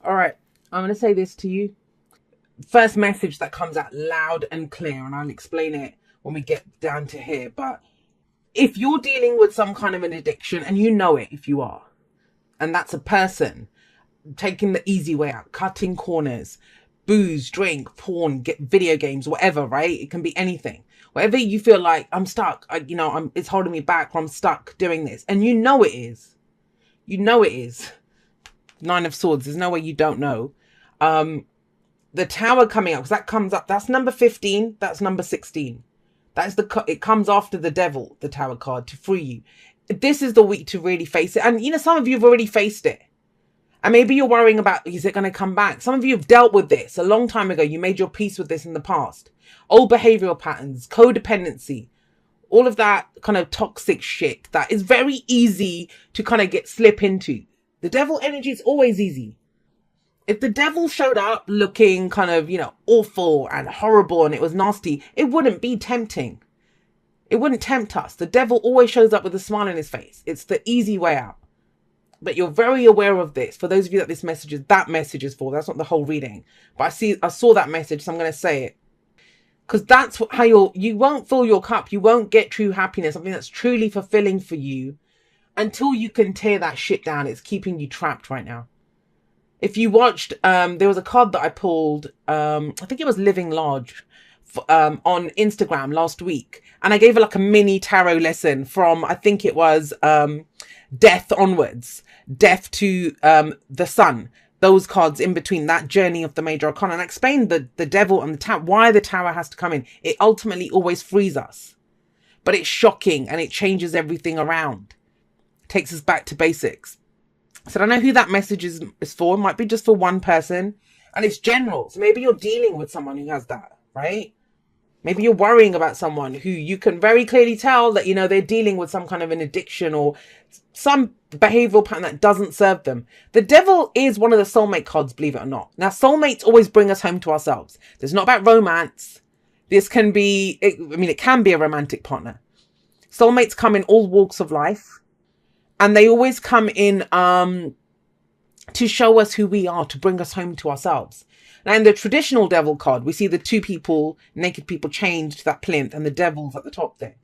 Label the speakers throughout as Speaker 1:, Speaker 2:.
Speaker 1: All right, I'm going to say this to you. First message that comes out loud and clear, and I'll explain it when we get down to here. But if you're dealing with some kind of an addiction, and you know it if you are, and that's a person taking the easy way out, cutting corners, booze, drink, porn, get video games, whatever, right? It can be anything. Whatever you feel like, I'm stuck, it's holding me back, or I'm stuck doing this. And you know it is. You know it is. Nine of Swords. There's no way you don't know. The Tower coming up, because that comes up. That's number 15. That's number 16. That's it comes after the Devil, the Tower card, to free you. This is the week to really face it. And, some of you have already faced it. And maybe you're worrying about, is it going to come back? Some of you have dealt with this a long time ago. You made your peace with this in the past. Old behavioral patterns, codependency, all of that kind of toxic shit that is very easy to kind of slip into. The Devil energy is always easy. If the Devil showed up looking kind of, awful and horrible and it was nasty, it wouldn't be tempting. It wouldn't tempt us. The Devil always shows up with a smile on his face. It's the easy way out. But you're very aware of this. For those of you that that message is for, that's not the whole reading. But I saw that message, so I'm going to say it. Because that's how you won't fill your cup. You won't get true happiness, something that's truly fulfilling for you, until you can tear that shit down. It's keeping you trapped right now. If you watched, there was a card that I pulled, I think it was Living Large, on Instagram last week. And I gave her like a mini tarot lesson from, I think it was death onwards, death to the sun. Those cards in between, that journey of the major arcana. And I explained the Devil and the Tower, why the Tower has to come in. It ultimately always frees us. But it's shocking and it changes everything around. It takes us back to basics. So I don't know who that message is for. It might be just for one person. And it's general. So maybe you're dealing with someone who has that, right? Maybe you're worrying about someone who you can very clearly tell that, they're dealing with some kind of an addiction or some behavioral pattern that doesn't serve them. The Devil is one of the soulmate cards, believe it or not. Now, soulmates always bring us home to ourselves. It's not about romance. This can be, it can be a romantic partner. Soulmates come in all walks of life. And they always come in to show us who we are, to bring us home to ourselves. Now, in the traditional Devil card, we see the two people, naked people, chained to that plinth, and the Devil's at the top there.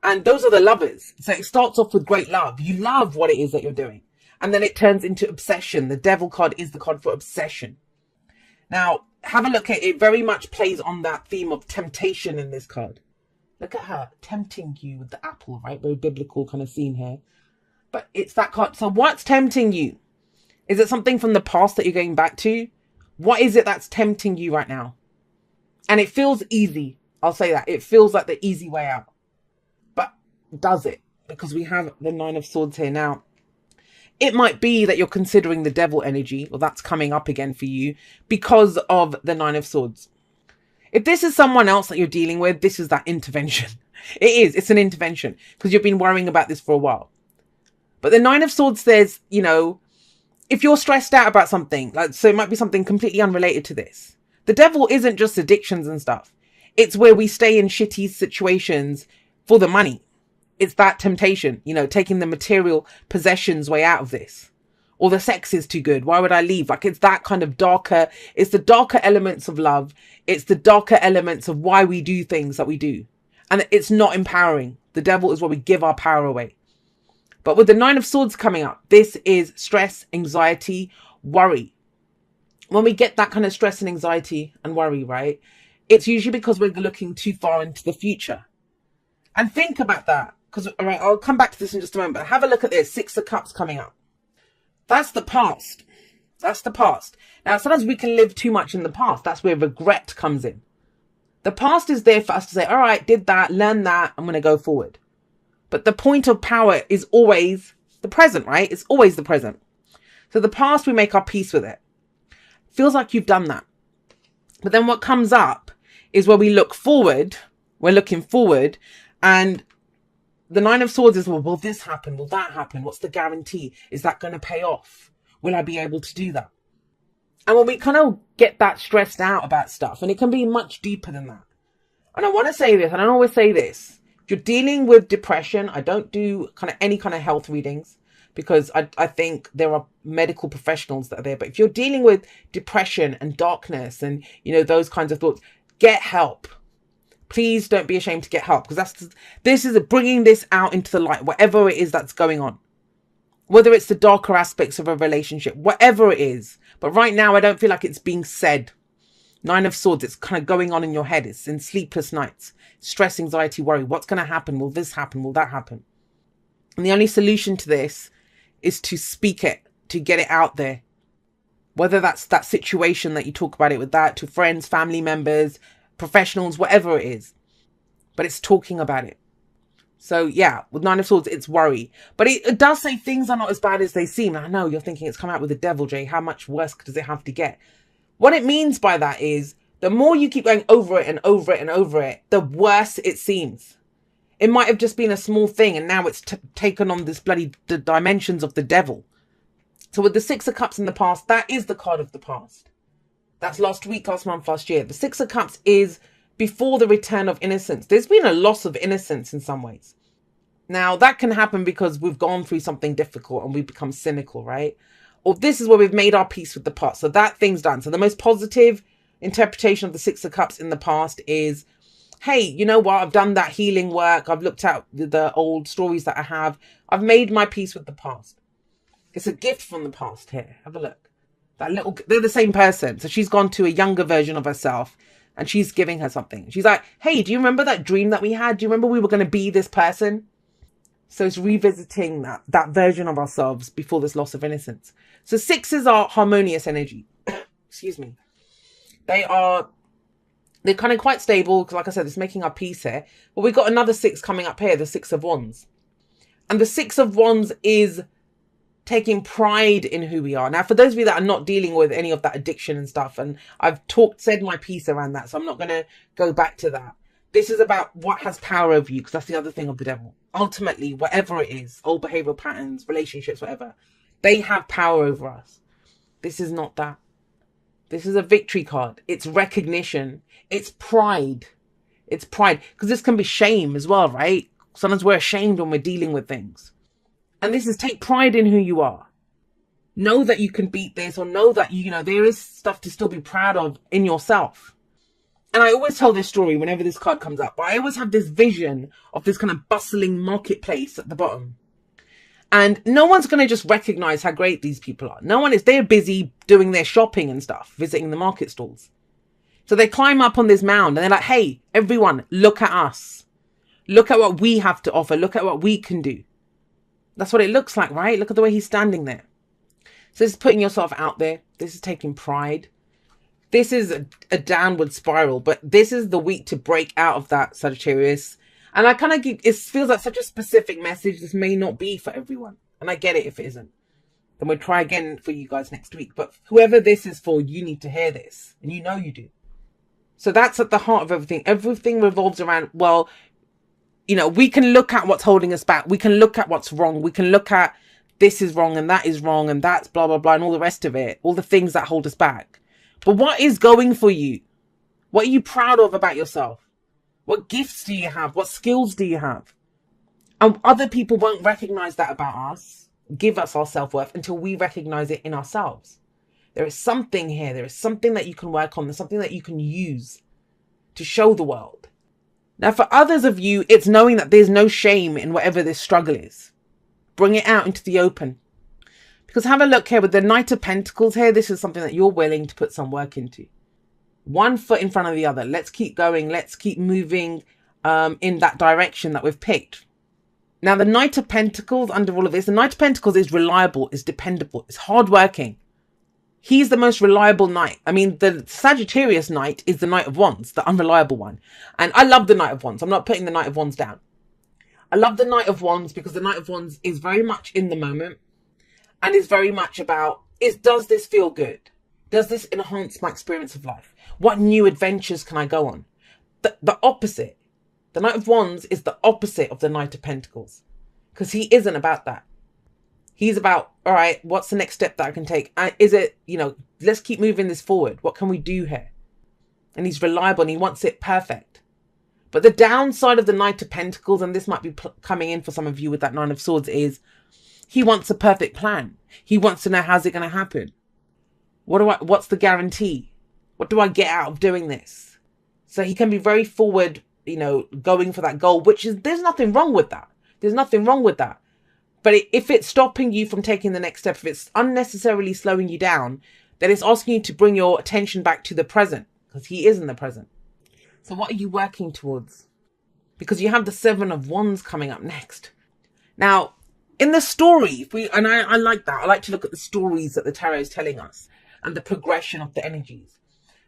Speaker 1: And those are the lovers. So it starts off with great love. You love what it is that you're doing. And then it turns into obsession. The Devil card is the card for obsession. Now, have a look at it. It very much plays on that theme of temptation in this card. Look at her tempting you with the apple, right? Very biblical kind of theme here. But it's that card. So what's tempting you? Is it something from the past that you're going back to? What is it that's tempting you right now? And it feels easy. I'll say that. It feels like the easy way out. But does it? Because we have the Nine of Swords here now. It might be that you're considering the Devil energy, or that's coming up again for you because of the Nine of Swords. If this is someone else that you're dealing with, this is that intervention. It is. It's an intervention because you've been worrying about this for a while. But the Nine of Swords says, if you're stressed out about something, so it might be something completely unrelated to this. The Devil isn't just addictions and stuff. It's where we stay in shitty situations for the money. It's that temptation, taking the material possessions way out of this. Or the sex is too good. Why would I leave? It's that kind of darker, it's the darker elements of love. It's the darker elements of why we do things that we do. And it's not empowering. The Devil is where we give our power away. But with the Nine of Swords coming up, this is stress, anxiety, worry. When we get that kind of stress and anxiety and worry, right, it's usually because we're looking too far into the future. And think about that. Because, all right, I'll come back to this in just a moment. But have a look at this. Six of Cups coming up. That's the past. That's the past. Now, sometimes we can live too much in the past. That's where regret comes in. The past is there for us to say, all right, did that, learn that, I'm going to go forward. But the point of power is always the present, right? It's always the present. So the past, we make our peace with it. Feels like you've done that. But then what comes up is where we look forward. We're looking forward. And the Nine of Swords is, well, will this happen? Will that happen? What's the guarantee? Is that going to pay off? Will I be able to do that? And when we kind of get that stressed out about stuff, and it can be much deeper than that. And I want to say this, and I always say this. If you're dealing with depression, I don't do any kind of health readings because I think there are medical professionals that are there. But if you're dealing with depression and darkness and, you know, those kinds of thoughts, get help. Please don't be ashamed to get help, because this is bringing this out into the light, whatever it is that's going on. Whether it's the darker aspects of a relationship, whatever it is. But right now, I don't feel like it's being said. 9 of Swords, it's kind of going on in your head. It's in sleepless nights. Stress, anxiety, worry. What's going to happen? Will this happen? Will that happen? And the only solution to this is to speak it, to get it out there. Whether that's that situation that you talk about it with that, to friends, family members, professionals, whatever it is. But it's talking about it. So yeah, with 9 of Swords, it's worry. But it does say things are not as bad as they seem. I know you're thinking it's come out with the devil, Jay. How much worse does it have to get? What it means by that is the more you keep going over it and over it and over it, the worse it seems. It might have just been a small thing, and now it's taken on this bloody dimensions of the devil. So with the 6 of Cups in the past, that is the card of the past. That's last week, last month, last year. The 6 of Cups is before the return of innocence. There's been a loss of innocence in some ways. Now, that can happen because we've gone through something difficult and we've become cynical, right? Or this is where we've made our peace with the past. So that thing's done. So the most positive interpretation of the 6 of Cups in the past is, hey, you know what? I've done that healing work. I've looked at the old stories that I have. I've made my peace with the past. It's a gift from the past here. Have a look. They're the same person. So she's gone to a younger version of herself. And she's giving her something. She's like, hey, do you remember that dream that we had? Do you remember we were going to be this person? So it's revisiting that version of ourselves before this loss of innocence. So 6s are harmonious energy. Excuse me. They're kind of quite stable. Because like I said, it's making our peace here. But we've got another 6 coming up here, the 6 of Wands. And the 6 of Wands is taking pride in who we are. Now, for those of you that are not dealing with any of that addiction and stuff, and I've said my piece around that, so I'm not going to go back to that. This is about what has power over you, because that's the other thing of the devil. Ultimately, whatever it is, old behavioral patterns, relationships, whatever, they have power over us. This is not that. This is a victory card. It's recognition. It's pride. It's pride. Because this can be shame as well, right? Sometimes we're ashamed when we're dealing with things. And this is take pride in who you are. Know that you can beat this, or know that, you know, there is stuff to still be proud of in yourself. And I always tell this story whenever this card comes up, but I always have this vision of this kind of bustling marketplace at the bottom. And no one's going to just recognize how great these people are. They're busy doing their shopping and stuff, visiting the market stalls. So they climb up on this mound and they're like, hey, everyone, look at us. Look at what we have to offer. Look at what we can do. That's what it looks like, right? Look at the way he's standing there. So this is putting yourself out there. This is taking pride. This is a downward spiral, but this is the week to break out of that, Sagittarius. And I kind of it feels like such a specific message. This may not be for everyone. And I get it if it isn't. Then we'll try again for you guys next week. But whoever this is for, you need to hear this. And you know you do. So that's at the heart of everything. Everything revolves around, well, you know, we can look at what's holding us back. We can look at what's wrong. We can look at this is wrong and that is wrong and that's blah, blah, blah and all the rest of it. All the things that hold us back. But what is going for you? What are you proud of about yourself? What gifts do you have? What skills do you have? And other people won't recognize that about us, give us our self-worth until we recognize it in ourselves. There is something here. There is something that you can work on. There's something that you can use to show the world. Now, for others of you, it's knowing that there's no shame in whatever this struggle is. Bring it out into the open. Because have a look here with the Knight of Pentacles here. This is something that you're willing to put some work into. One foot in front of the other. Let's keep going. Let's keep moving in that direction that we've picked. Now, the Knight of Pentacles under all of this, the Knight of Pentacles is reliable, is dependable, is hardworking. He's the most reliable knight. I mean, the Sagittarius knight is the Knight of Wands, the unreliable one. And I love the Knight of Wands. I'm not putting the Knight of Wands down. I love the Knight of Wands because the Knight of Wands is very much in the moment and is very much about, does this feel good? Does this enhance my experience of life? What new adventures can I go on? The opposite. The Knight of Wands is the opposite of the Knight of Pentacles because he isn't about that. He's about, all right, what's the next step that I can take? Is it, you know, let's keep moving this forward. What can we do here? And he's reliable and he wants it perfect. But the downside of the Knight of Pentacles, and this might be coming in for some of you with that Nine of Swords, is He wants a perfect plan. He wants to know, how's it going to happen? What's the guarantee? What do I get out of doing this? So he can be very forward, going for that goal, there's nothing wrong with that. There's nothing wrong with that. But if it's stopping you from taking the next step, if it's unnecessarily slowing you down, then it's asking you to bring your attention back to the present, because he is in the present. So what are you working towards? Because you have the 7 of Wands coming up next. Now, in the story, I like that. I like to look at the stories that the tarot is telling us and the progression of the energies.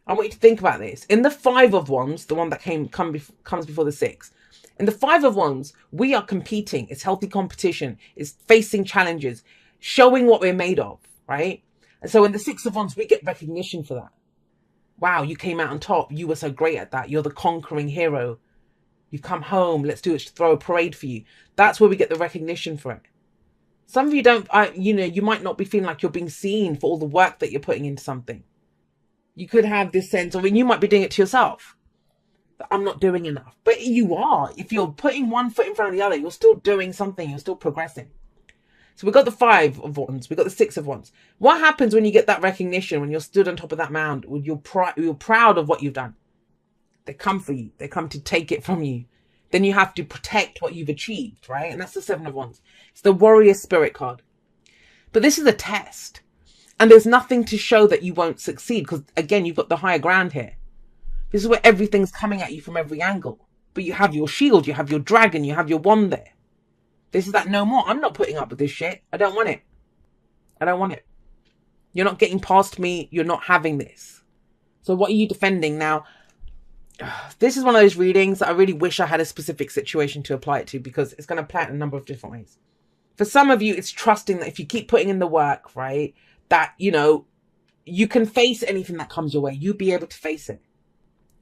Speaker 1: I want you to think about this. In the 5 of Wands, the one that comes before the 6, in the 5 of Wands, we are competing. It's healthy competition. It's facing challenges, showing what we're made of, right? And so in the 6 of Wands, we get recognition for that. Wow, you came out on top. You were so great at that. You're the conquering hero. You've come home. Let's throw a parade for you. That's where we get the recognition for it. Some of you don't, you might not be feeling like you're being seen for all the work that you're putting into something. You could have this sense of, and you might be doing it to yourself, that I'm not doing enough. But you are. If you're putting one foot in front of the other, you're still doing something. You're still progressing. So we've got the 5 of Wands. We've got the 6 of Wands. What happens when you get that recognition, when you're stood on top of that mound, when you're proud of what you've done? They come for you. They come to take it from you. Then you have to protect what you've achieved, right? And that's the 7 of Wands. It's the warrior spirit card. But this is a test. And there's nothing to show that you won't succeed, because, again, you've got the higher ground here. This is where everything's coming at you from every angle. But you have your shield, you have your dragon, you have your wand there. This is that no more. I'm not putting up with this shit. I don't want it. I don't want it. You're not getting past me. You're not having this. So what are you defending? Now, this is one of those readings that I really wish I had a specific situation to apply it to, because it's going to play it in a number of different ways. For some of you, it's trusting that if you keep putting in the work, right, that, you can face anything that comes your way. You'll be able to face it.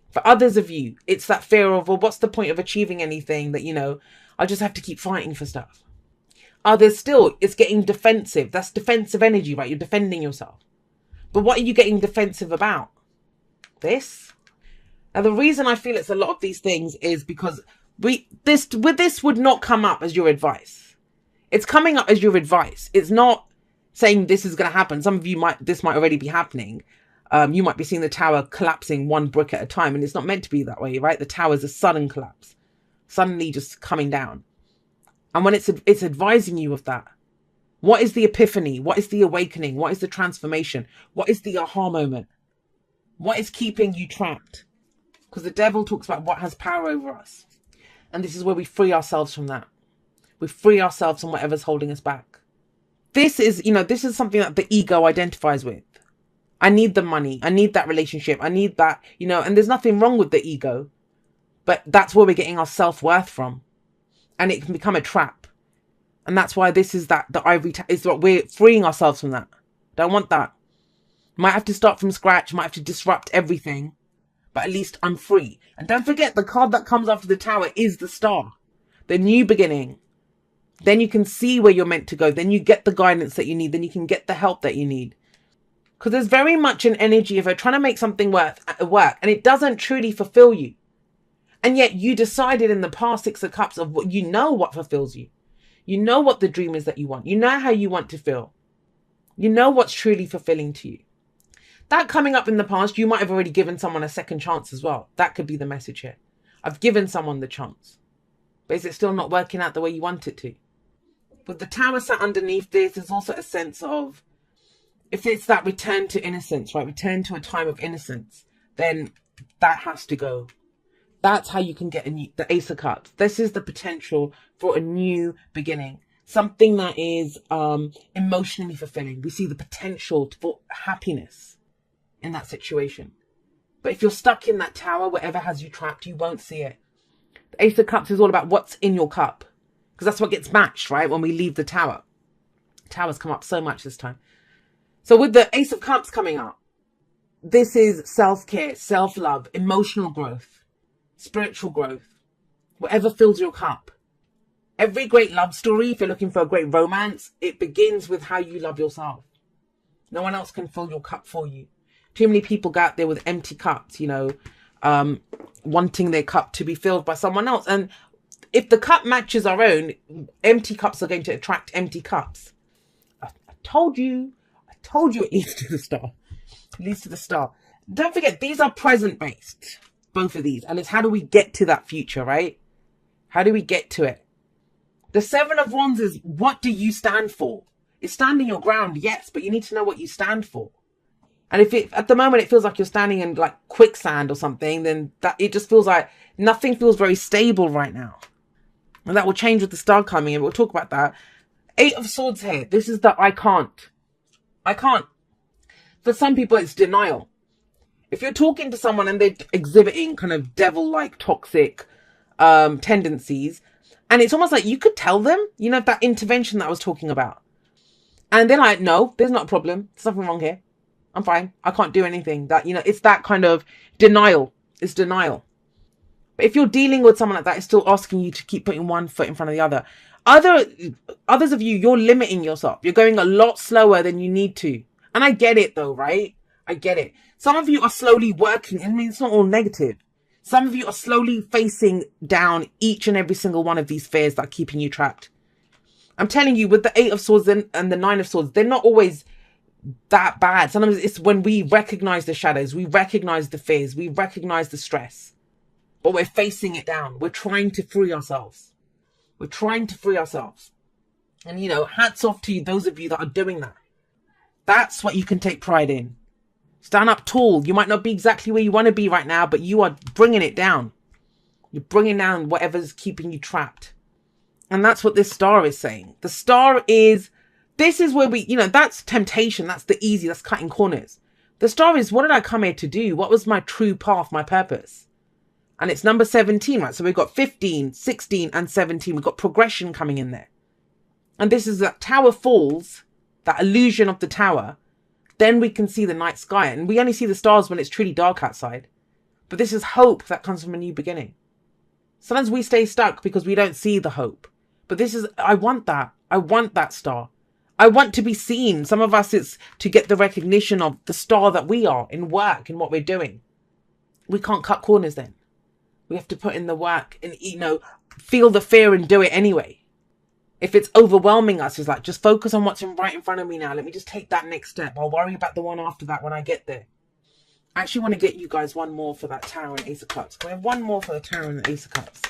Speaker 1: For others of you, it's that fear of, well, what's the point of achieving anything that, I just have to keep fighting for stuff. Others still, it's getting defensive. That's defensive energy, right? You're defending yourself. But what are you getting defensive about? This? Now, the reason I feel it's a lot of these things is because this would not come up as your advice. It's coming up as your advice. It's not saying this is going to happen. Some of you this might already be happening. You might be seeing the tower collapsing one brick at a time, and it's not meant to be that way, right? The tower is a sudden collapse, suddenly just coming down. And when it's advising you of that, what is the epiphany? What is the awakening? What is the transformation? What is the aha moment? What is keeping you trapped? Because the devil talks about what has power over us. And this is where we free ourselves from that. We free ourselves from whatever's holding us back. This is something that the ego identifies with. I need the money. I need that relationship. I need that, and there's nothing wrong with the ego. But that's where we're getting our self-worth from. And it can become a trap. And that's why this is the ivory is what we're freeing ourselves from that. Don't want that. Might have to start from scratch. Might have to disrupt everything. But at least I'm free. And don't forget, the card that comes after the tower is the star. The new beginning. Then you can see where you're meant to go. Then you get the guidance that you need. Then you can get the help that you need. Because there's very much an energy of trying to make something work. And it doesn't truly fulfill you. And yet you decided in the past 6 of Cups of what what fulfills you. You know what the dream is that you want. You know how you want to feel. You know what's truly fulfilling to you. That coming up in the past, you might have already given someone a second chance as well. That could be the message here. I've given someone the chance. But is it still not working out the way you want it to? With the tower sat underneath this, there's also a sense of, if it's that return to innocence, right? Return to a time of innocence, then that has to go. That's how you can get the Ace of Cups. This is the potential for a new beginning. Something that is emotionally fulfilling. We see the potential for happiness in that situation. But if you're stuck in that tower, whatever has you trapped, you won't see it. The Ace of Cups is all about what's in your cup. Because that's what gets matched, right? When we leave the tower. Towers come up so much this time. So with the Ace of Cups coming up, this is self-care, self-love, emotional growth, spiritual growth, whatever fills your cup. Every great love story, if you're looking for a great romance, it begins with how you love yourself. No one else can fill your cup for you. Too many people go out there with empty cups, wanting their cup to be filled by someone else. And if the cup matches our own, empty cups are going to attract empty cups. Told you. I told you it leads to the star. It leads to the star. Don't forget, these are present based. Both of these. And it's how do we get to that future, right? How do we get to it? The Seven of Wands is, what do you stand for? It's standing your ground, yes, but you need to know what you stand for. And if it, at the moment, it feels like you're standing in like quicksand or something, then that it just feels like nothing feels very stable right now. And that will change with the star coming, and we'll talk about that. Eight of Swords here. This is the I can't. I can't. For some people, it's denial. If you're talking to someone and they're exhibiting kind of devil-like toxic tendencies, and it's almost like you could tell them, you know, that intervention that I was talking about. And they're like, no, there's not a problem. There's nothing wrong here. I'm fine. I can't do anything. That, you know, it's that kind of denial. It's denial. But if you're dealing with someone like that, it's still asking you to keep putting one foot in front of the other. Others of you, you're limiting yourself. You're going a lot slower than you need to. And I get it though, right? I get it. Some of you are slowly working. I mean, it's not all negative. Some of you are slowly facing down each and every single one of these fears that are keeping you trapped. I'm telling you, with the Eight of Swords and the Nine of Swords, they're not always that bad. Sometimes it's when we recognize the shadows, we recognize the fears, we recognize the stress, but we're facing it down. We're trying to free ourselves. We're trying to free ourselves. And, you know, hats off to you, those of you that are doing that. That's what you can take pride in. Stand up tall. You might not be exactly where you want to be right now, but you are bringing it down. You're bringing down whatever's keeping you trapped. And that's what this star is saying. The star is, this is where we, you know, that's temptation. That's the easy, that's cutting corners. The star is, what did I come here to do? What was my true path, my purpose? And it's number 17, right? So we've got 15, 16, and 17. We've got progression coming in there. And this is that tower falls, that illusion of the tower. Then we can see the night sky. And we only see the stars when it's truly dark outside. But this is hope that comes from a new beginning. Sometimes we stay stuck because we don't see the hope. But this is, I want that. I want that star. I want to be seen. Some of us, it's to get the recognition of the star that we are in work, in what we're doing. We can't cut corners then. We have to put in the work and, you know, feel the fear and do it anyway. If it's overwhelming us, it's like, just focus on what's right in front of me now. Let me just take that next step. I'll worry about the one after that when I get there. I actually want to get you guys one more for that Tower and Ace of Cups. Can we have one more for the Tower and the Ace of Cups?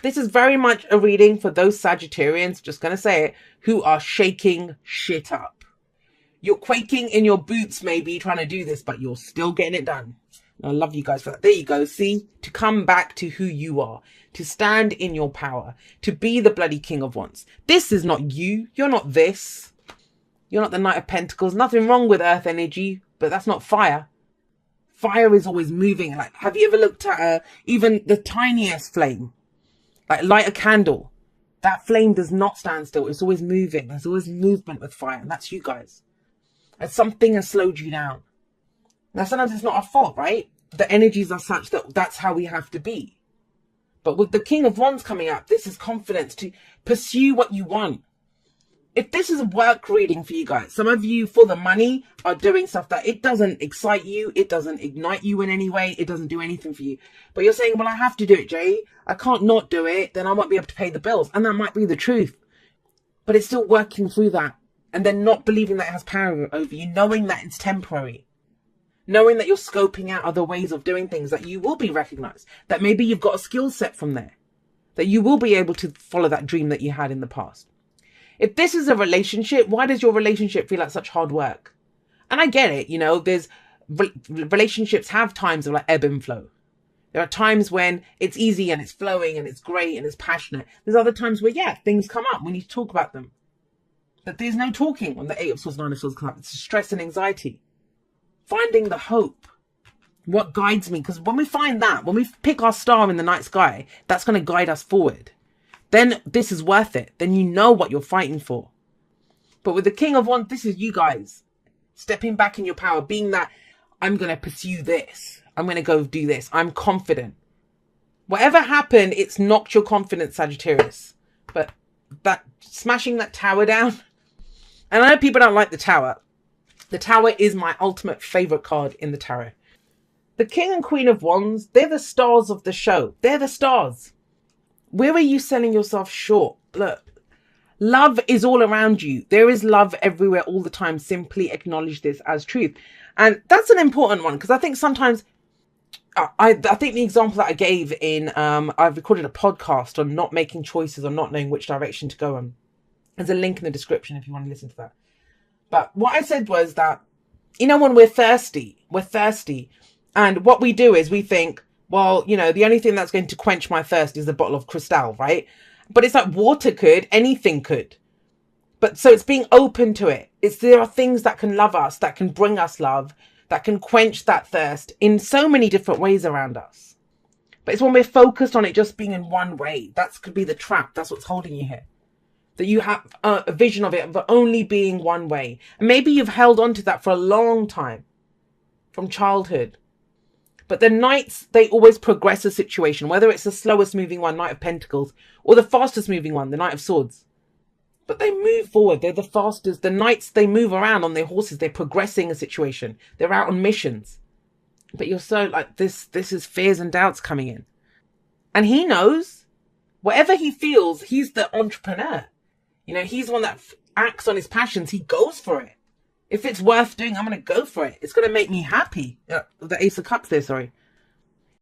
Speaker 1: This is very much a reading for those Sagittarians, just going to say it, who are shaking shit up. You're quaking in your boots maybe trying to do this, but you're still getting it done. I love you guys for that. There you go. See, to come back to who you are, to stand in your power, to be the bloody King of Wands. This is not you. You're not this. You're not the Knight of Pentacles. Nothing wrong with earth energy, but that's not fire. Fire is always moving. Like, have you ever looked at even the tiniest flame? Like, light a candle. That flame does not stand still. It's always moving. There's always movement with fire. And that's you guys. And something has slowed you down. Now, sometimes it's not our fault, right? The energies are such that that's how we have to be. But with the King of Wands coming up, this is confidence to pursue what you want. If this is a work reading for you guys, some of you for the money are doing stuff that it doesn't excite you. It doesn't ignite you in any way. It doesn't do anything for you. But you're saying, well, I have to do it, Jay. I can't not do it. Then I won't be able to pay the bills. And that might be the truth. But it's still working through that. And then not believing that it has power over you. Knowing that it's temporary. Knowing that you're scoping out other ways of doing things. That you will be recognized. That maybe you've got a skill set from there. That you will be able to follow that dream that you had in the past. If this is a relationship, why does your relationship feel like such hard work? And I get it, you know, there's relationships have times of like ebb and flow. There are times when it's easy and it's flowing and it's great and it's passionate. There's other times where, yeah, things come up. We need to talk about them. But there's no talking when the Eight of Swords, Nine of Swords come up. It's stress and anxiety. Finding the hope. What guides me? Because when we find that, when we pick our star in the night sky, that's going to guide us forward. Then this is worth it. Then you know what you're fighting for. But with the King of Wands, this is you guys. Stepping back in your power. Being that, I'm going to pursue this. I'm going to go do this. I'm confident. Whatever happened, it's knocked your confidence, Sagittarius. But that smashing that tower down. And I know people don't like the tower. The Tower is my ultimate favorite card in the tarot. The King and Queen of Wands, they're the stars of the show. They're the stars. Where are you selling yourself short? Look, love is all around you. There is love everywhere all the time. Simply acknowledge this as truth. And that's an important one, because I think sometimes, I think the example that I gave in, I've recorded a podcast on not making choices or not knowing which direction to go on. There's a link in the description if you want to listen to that. But what I said was that, you know, when we're thirsty. And what we do is we think, well, you know, the only thing that's going to quench my thirst is a bottle of Cristal, right? But it's like water could, anything could. But so it's being open to it. There are things that can love us, that can bring us love, that can quench that thirst in so many different ways around us. But it's when we're focused on it just being in one way. That could be the trap. That's what's holding you here. That you have a vision of it, of only being one way. And maybe you've held on to that for a long time, from childhood. But the knights, they always progress a situation, whether it's the slowest moving one, Knight of Pentacles, or the fastest moving one, the Knight of Swords. But they move forward. They're the fastest. The knights, they move around on their horses. They're progressing a situation. They're out on missions. But you're so like, this is fears and doubts coming in. And he knows, whatever he feels, he's the entrepreneur. You know, he's the one that acts on his passions. He goes for it. If it's worth doing, I'm going to go for it. It's going to make me happy. The Ace of Cups there, sorry.